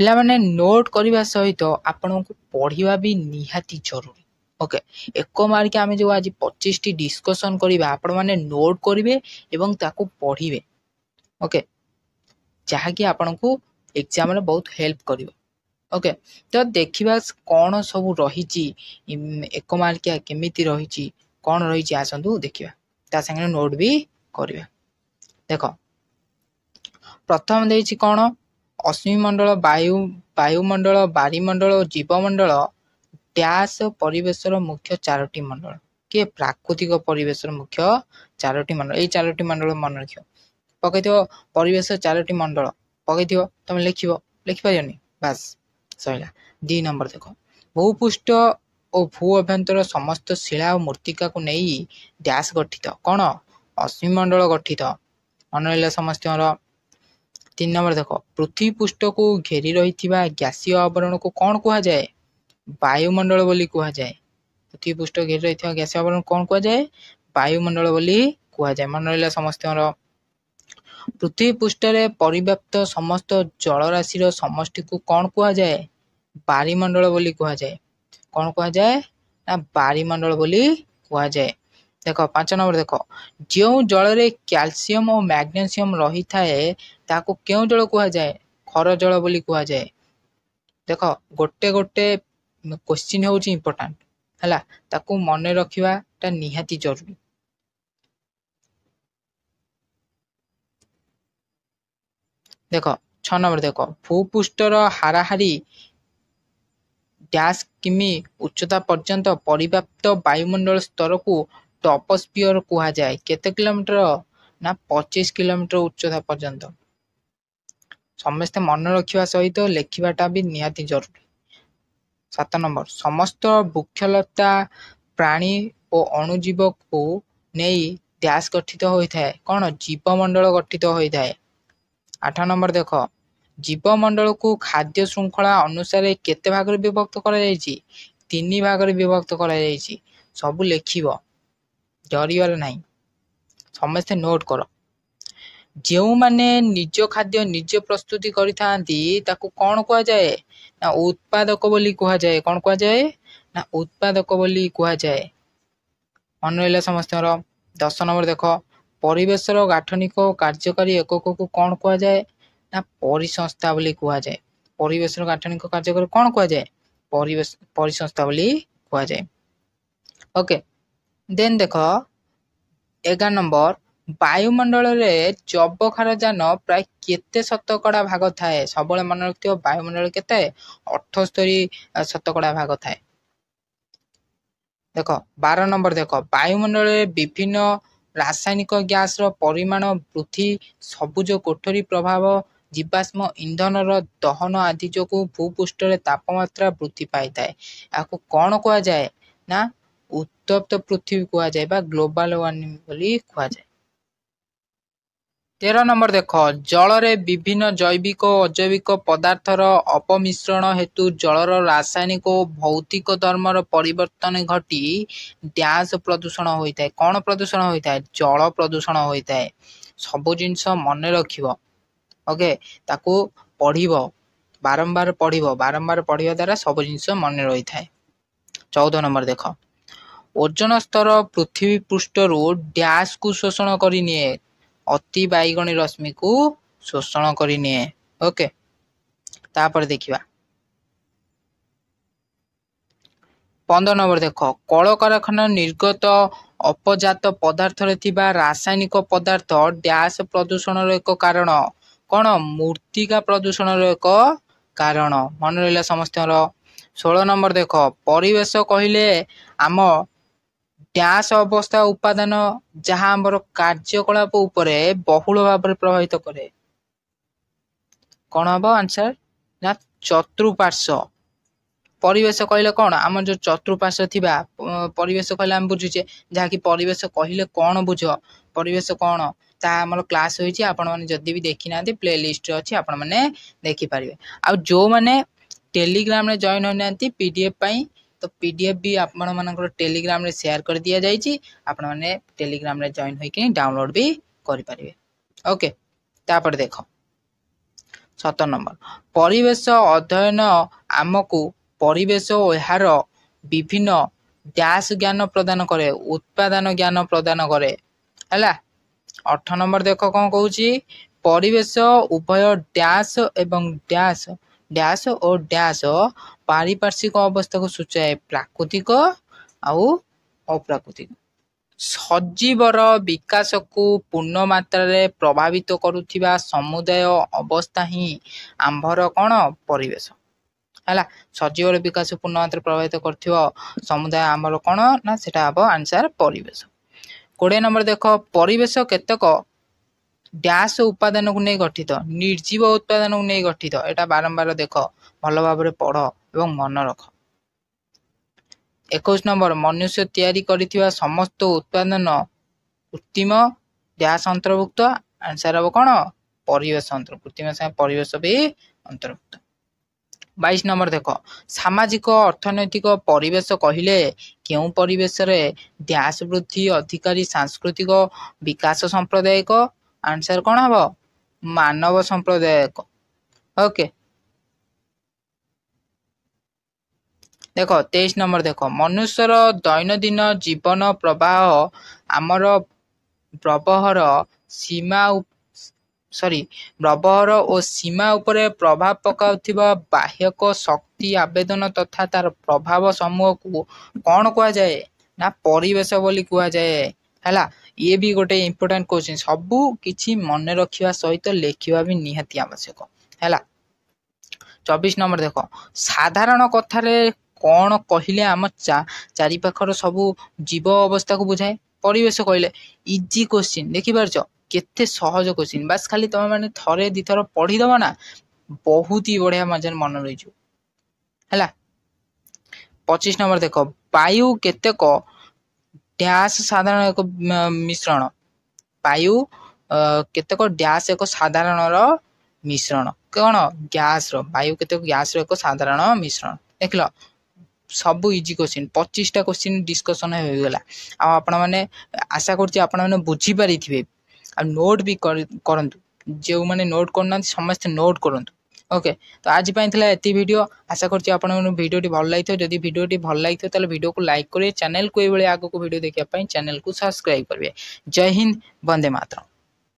ପିଲାମାନେ ନୋଟ୍ କରିବା ସହିତ ଆପଣଙ୍କୁ ପଢ଼ିବା ବି ନିହାତି ଜରୁରୀ। ଓକେ, 1 ମାର୍କ ଆମେ ଯେଉଁ ଆଜି 25ଟି ଡିସ୍କସନ୍ କରିବା, ଆପଣମାନେ ନୋଟ୍ କରିବେ ଏବଂ ତାକୁ ପଢ଼ିବେ। ଓକେ, ଯାହାକି ଆପଣଙ୍କୁ ଏକ୍ଜାମରେ ବହୁତ ହେଲ୍ପ କରିବ। ଓକେ, ତ ଦେଖିବା କ'ଣ ସବୁ ରହିଛି 1 ମାର୍କିଆ କେମିତି ରହିଛି, କ'ଣ ରହିଛି ଆସନ୍ତୁ ଦେଖିବା, ତା ସାଙ୍ଗରେ ନୋଟ୍ ବି କରିବା। ଦେଖ, ପ୍ରଥମ ଦେଇଛି କ'ଣ, ଅଶ୍ମିମଣ୍ଡଳ, ବାୟୁମଣ୍ଡଳ, ବାରିମଣ୍ଡଳ ଓ ଜୀବମଣ୍ଡଳ ଡ୍ୟାସ୍ ପରିବେଶର ମୁଖ୍ୟ 4ଟି ମଣ୍ଡଳ। କିଏ? ପ୍ରାକୃତିକ ପରିବେଶର ମୁଖ୍ୟ 4ଟି ମଣ୍ଡଳ। ଏଇ 4ଟି ମଣ୍ଡଳ ମନେ ରଖିବ। ପକେଇଥିବ ପରିବେଶ 4ଟି ମଣ୍ଡଳ ପକେଇଥିବ, ତମେ ଲେଖିପାରିବନି, ବାସ୍ ସରିଲା। 2 ନମ୍ବର ଦେଖ, ଭୂପୃଷ୍ଠ ଓ ଭୂ ଅଭ୍ୟନ୍ତର ସମସ୍ତ ଶିଳା ଓ ମୃତ୍ତିକାକୁ ନେଇ ଡ୍ୟାସ୍ ଗଠିତ। କ'ଣ? ଅଶ୍ମିମଣ୍ଡଳ ଗଠିତ। ମନେ ରହିଲା ସମସ୍ତଙ୍କର। 3 ନମ୍ବର ଦେଖ, ପୃଥିବୀ ପୃଷ୍ଠକୁ ଘେରି ରହିଥିବା ଗ୍ୟାସୀୟ ଆବରଣକୁ କ'ଣ କୁହାଯାଏ? ବାୟୁମଣ୍ଡଳ ବୋଲି କୁହାଯାଏ। ପୃଥିବୀ ପୃଷ୍ଠ ଘେରି ରହିଥିବା ଗ୍ୟାସୀୟ ଆବରଣ କ'ଣ କୁହାଯାଏ? ବାୟୁମଣ୍ଡଳ ବୋଲି କୁହାଯାଏ। ମନେ ରହିଲା ସମସ୍ତଙ୍କର। ପୃଥିବୀ ପୃଷ୍ଠରେ ପରିବ୍ୟାପ୍ତ ସମସ୍ତ ଜଳରାଶିର ସମଷ୍ଟିକୁ କ'ଣ କୁହାଯାଏ? ବାରିମଣ୍ଡଳ ବୋଲି କୁହାଯାଏ। କ'ଣ କୁହାଯାଏ? ନା ବାରିମଣ୍ଡଳ ବୋଲି କୁହାଯାଏ। ଦେଖ 5 ନମ୍ବର ଦେଖ, ଯେଉଁ ଜଳରେ କ୍ୟାଲସିୟମ ଓ ମ୍ୟାଗ୍ନେସିୟମ ରହିଥାଏ ତାକୁ କେଉଁ ଜଳ କୁହାଯାଏ? ଖର ଜଳ ବୋଲି କୁହାଯାଏ। ଦେଖ, ଗୋଟେ କ୍ୱେଶ୍ଚିନ୍ ହେଉଛି ଇମ୍ପୋର୍ଟାଣ୍ଟ ହେଲା, ତାକୁ ମନେ ରଖିବାଟା ନିହାତି ଜରୁରୀ। ଦେଖ 6 ନମ୍ବର ଦେଖ, ଭୂପୃଷ୍ଠର ହାରାହାରି ଡ୍ୟାସ୍ କିମି ଉଚ୍ଚତା ପର୍ଯ୍ୟନ୍ତ ପରିବ୍ୟାପ୍ତ ବାୟୁମଣ୍ଡଳ ସ୍ତରକୁ ଟପୋସ୍ଫିୟର କୁହାଯାଏ। କେତେ କିଲୋମିଟର? ନା 25 କିଲୋମିଟର ଉଚ୍ଚତା ପର୍ଯ୍ୟନ୍ତ। ସମସ୍ତେ ମନେ ରଖିବା ସହିତ ଲେଖିବାଟା ବି ନିହାତି ଜରୁରୀ। 7 ନମ୍ବର, ସମସ୍ତ ବୃକ୍ଷଲତା, ପ୍ରାଣୀ ଓ ଅଣୁଜୀବକୁ ନେଇ ଡ୍ୟାସ୍ ଗଠିତ ହୋଇଥାଏ। କ'ଣ? ଜୀବମଣ୍ଡଳ ଗଠିତ ହୋଇଥାଏ। 8 ନମ୍ବର ଦେଖ, ଜୀବମଣ୍ଡଳକୁ ଖାଦ୍ୟ ଶୃଙ୍ଖଳା ଅନୁସାରେ କେତେ ଭାଗରେ ବିଭକ୍ତ କରାଯାଇଛି? 3 ଭାଗରେ ବିଭକ୍ତ କରାଯାଇଛି। ସବୁ ଲେଖିବ, ଡରିବାର ନାହିଁ। ସମସ୍ତେ ନୋଟ୍ କର। ଯେଉଁମାନେ ନିଜ ଖାଦ୍ୟ ନିଜେ ପ୍ରସ୍ତୁତି କରିଥାନ୍ତି ତାକୁ କ'ଣ କୁହାଯାଏ? ନା ଉତ୍ପାଦକ ବୋଲି କୁହାଯାଏ। କ'ଣ କୁହାଯାଏ? ନା ଉତ୍ପାଦକ ବୋଲି କୁହାଯାଏ। ମନେ ରହିଲା ସମସ୍ତଙ୍କର। 10 ନମ୍ବର ଦେଖ, ପରିବେଶର ଗାଠନିକ ଓ କାର୍ଯ୍ୟକାରୀ ଏକକକୁ କ'ଣ କୁହାଯାଏ? ନା ପରିସଂସ୍ଥା ବୋଲି କୁହାଯାଏ। ପରିବେଶର ଗାଠନିକ କାର୍ଯ୍ୟକାରୀ କ'ଣ କୁହାଯାଏ? ପରିସଂସ୍ଥା ବୋଲି କୁହାଯାଏ। ଓକେ, ଦେନ୍ ଦେଖ 11 ନମ୍ବର, ବାୟୁମଣ୍ଡଳରେ ଯବକ୍ଷାରଜାନ ପ୍ରାୟ କେତେ ଶତକଡ଼ା ଭାଗ ଥାଏ? ସବୁବେଳେ ମନେ ରଖିଥିବ, ବାୟୁମଣ୍ଡଳରେ କେତେ? 78% ଭାଗ ଥାଏ। ଦେଖ 12 ନମ୍ବର ଦେଖ, ବାୟୁମଣ୍ଡଳରେ ବିଭିନ୍ନ ରାସାୟନିକ ଗ୍ୟାସର ପରିମାଣ ବୃଦ୍ଧି, ସବୁଜ କୋଠରୀ ପ୍ରଭାବ, ଜୀବାଶ୍ମ ଇନ୍ଧନର ଦହନ ଆଦି ଯୋଗୁଁ ଭୂପୃଷ୍ଠରେ ତାପମାତ୍ରା ବୃଦ୍ଧି ପାଇଥାଏ। ଏହାକୁ କ'ଣ କୁହାଯାଏ? ନା ଉତ୍ତପ୍ତ ପୃଥିବୀ କୁହାଯାଏ ବା ଗ୍ଲୋବାଲ ୱାର୍ମିଂ ବୋଲି କୁହାଯାଏ। 13 ନମ୍ବର ଦେଖ, ଜଳରେ ବିଭିନ୍ନ ଜୈବିକ ଓ ଅଜୈବିକ ପଦାର୍ଥର ଅପମିଶ୍ରଣ ହେତୁ ଜଳର ରାସାୟନିକ ଓ ଭୌତିକ ଧର୍ମର ପରିବର୍ତ୍ତନ ଘଟି ଡ୍ୟାସ୍ ପ୍ରଦୂଷଣ ହୋଇଥାଏ। କ'ଣ ପ୍ରଦୂଷଣ ହୋଇଥାଏ? ଜଳ ପ୍ରଦୂଷଣ ହୋଇଥାଏ। ସବୁ ଜିନିଷ ମନେ ରଖିବ। ଓକେ, ତାକୁ ପଢ଼ିବ, ବାରମ୍ବାର ପଢ଼ିବା ଦ୍ୱାରା ସବୁ ଜିନିଷ ମନେ ରହିଥାଏ। 14 ନମ୍ବର ଦେଖ, ଓଜୋନ ସ୍ତର ପୃଥିବୀ ପୃଷ୍ଠରୁ ଡ୍ୟାସ୍କୁ ଶୋଷଣ କରିନିଏ। ଅତି ବାଇଗଣୀ ରଶ୍ମିକୁ ଶୋଷଣ କରିନିଏ। ଓକେ, ତାପରେ ଦେଖିବା 15 ନମ୍ବର ଦେଖ, କଳକାରଖାନା ନିର୍ଗତ ଅପଜାତ ପଦାର୍ଥରେ ଥିବା ରାସାୟନିକ ପଦାର୍ଥ ଡ୍ୟାସ୍ ପ୍ରଦୂଷଣର ଏକ କାରଣ। କ'ଣ? ମୃତ୍ତିକା ପ୍ରଦୂଷଣର ଏକ କାରଣ। ମନେ ରହିଲା ସମସ୍ତଙ୍କର। 16 ନମ୍ବର ଦେଖ, ପରିବେଶ କହିଲେ ଆମ ଡ୍ୟାସ୍ ଅବସ୍ଥା ଉପାଦାନ ଯାହା ଆମର କାର୍ଯ୍ୟକଳାପ ଉପରେ ବହୁଳ ଭାବରେ ପ୍ରଭାବିତ କରେ। କ'ଣ ହବ ଆନ୍ସର? ନା ଚତୁଃପାର୍ଶ୍ୱ। ପରିବେଶ କହିଲେ କ'ଣ? ଆମର ଯେଉଁ ଚତୁଃପାର୍ଶ୍ୱ ଥିବା ପରିବେଶ କହିଲେ ଆମେ ବୁଝୁଛେ, ଯାହାକି ପରିବେଶ କହିଲେ କ'ଣ ବୁଝ? ପରିବେଶ କ'ଣ ତାହା ଆମର କ୍ଲାସ୍ ହୋଇଛି। ଆପଣମାନେ ଯଦି ବି ଦେଖିନାହାନ୍ତି ପ୍ଲେ ଲିଷ୍ଟରେ ଅଛି, ଆପଣମାନେ ଦେଖିପାରିବେ। ଆଉ ଯେଉଁମାନେ ଟେଲିଗ୍ରାମରେ ଜଏନ୍ ହୋଇନାହାନ୍ତି PDF ପାଇଁ, ତ PDF ବି ଆପଣମାନଙ୍କର ଟେଲିଗ୍ରାମରେ ସେୟାର କରିଦିଆଯାଇଛି। ଆପଣମାନେ ଟେଲିଗ୍ରାମରେ ଜଏନ୍ ହୋଇକି ଡାଉନଲୋଡ଼ ବି କରିପାରିବେ। ଓକେ, ତାପରେ ଦେଖ 17 नंबर परिवेश अध्ययन आमको परिवेश और एहार विभिन्न डैश ज्ञान प्रदान करे उत्पादन ज्ञान प्रदान करे हैला 8 नंबर देख कौन कहूँ परिवेश उभय डैश एवं डैश डैश और डैश पारिपार्श्विक अवस्था को सूचाए प्राकृतिक आउ अप्राकृतिक सजीवर विकास को पूर्ण मात्रा रे प्रभावित करुथिबा समुदाय अवस्था ही आंभर कौन परिवेश है सजीवर विकास पूर्ण मात्रा प्रभावित कर समुदाय आमर कौन ना सेटा हम आंसर परिवेश 20 नंबर देख परिवेश केतक डैश उत्पादन को नहीं गठित निर्जीव उत्पादन को नहीं गठित एटा बारंबार देख भल भाव पढ़ एवं मन रख 21 नंबर मनुष्य तैयारी करिथिबा समस्त उत्पादन कृत्रिम डैश अंतर्भुक्त आंसर हम कौन परिवेश अंतर्भुक्त कृत्रिम से परिवेश भी अंतर्भुक्त 22 नंबर देख सामाजिक अर्थनैतिक परिवेश कहले केउ परिवेश रे डैश वृद्धि अधिकारी सांस्कृतिक विकास सांप्रदायिक आंसर कौन हम मानव सांप्रदायिक ओके देख 23 नंबर देख मनुष्यर दैनंदिन जीवन प्रवाह आमर व्यवहार सीमा व्यवहार और सीमा उपरे प्रभाव पकाउथिबा बाह्यक शक्ति आवेदन तथा तार प्रभाव समूह को कौन कह जाए ना परिवेश बोली कह जाए हैला ये भी गोटे इंपोर्टेंट क्वेश्चन सबू किछि मन रखिया सहित लेखिबा भी निहाती आवश्यक हैला 24 नंबर देख साधारण कथारे कौन कहले आम चारि पाखर सबू जीव अवस्था को बुझाए परिवेश कहले इजी क्वेश्चन देखि पारछ केते सहज क्वेश्चन बस खाली तुम माने थरे दी थर पढ़ी दबो ना बहुत ही बढ़िया मजा मन रही हैला 25 नंबर देख वायु केतेक डैश साधारण एक मिश्रण वायु केतेक डैश एक साधारण मिश्रण कौन गैस वायु केतेक गैस एक साधारण मिश्रण देखल सब इजी क्वेश्चन 25टा क्वेश्चन डिस्कशन हो गला आपण माने आशा करछि आपण माने बुझी पारि थिबे आ नोट भी करंतु जो माने नोट करना समस्त नोट करंतु ओके तो आज पाइथिला एती वीडियो आशा करछि आपण माने वीडियोटी भल लागिथो जदि वीडियोटी भल लागिथो ताले वीडियो को लाइक करिए चैनल को ए बेले आगो को वीडियो देखिया पई चैनल को सब्सक्राइब करिवे जय हिंद वंदे मातरम।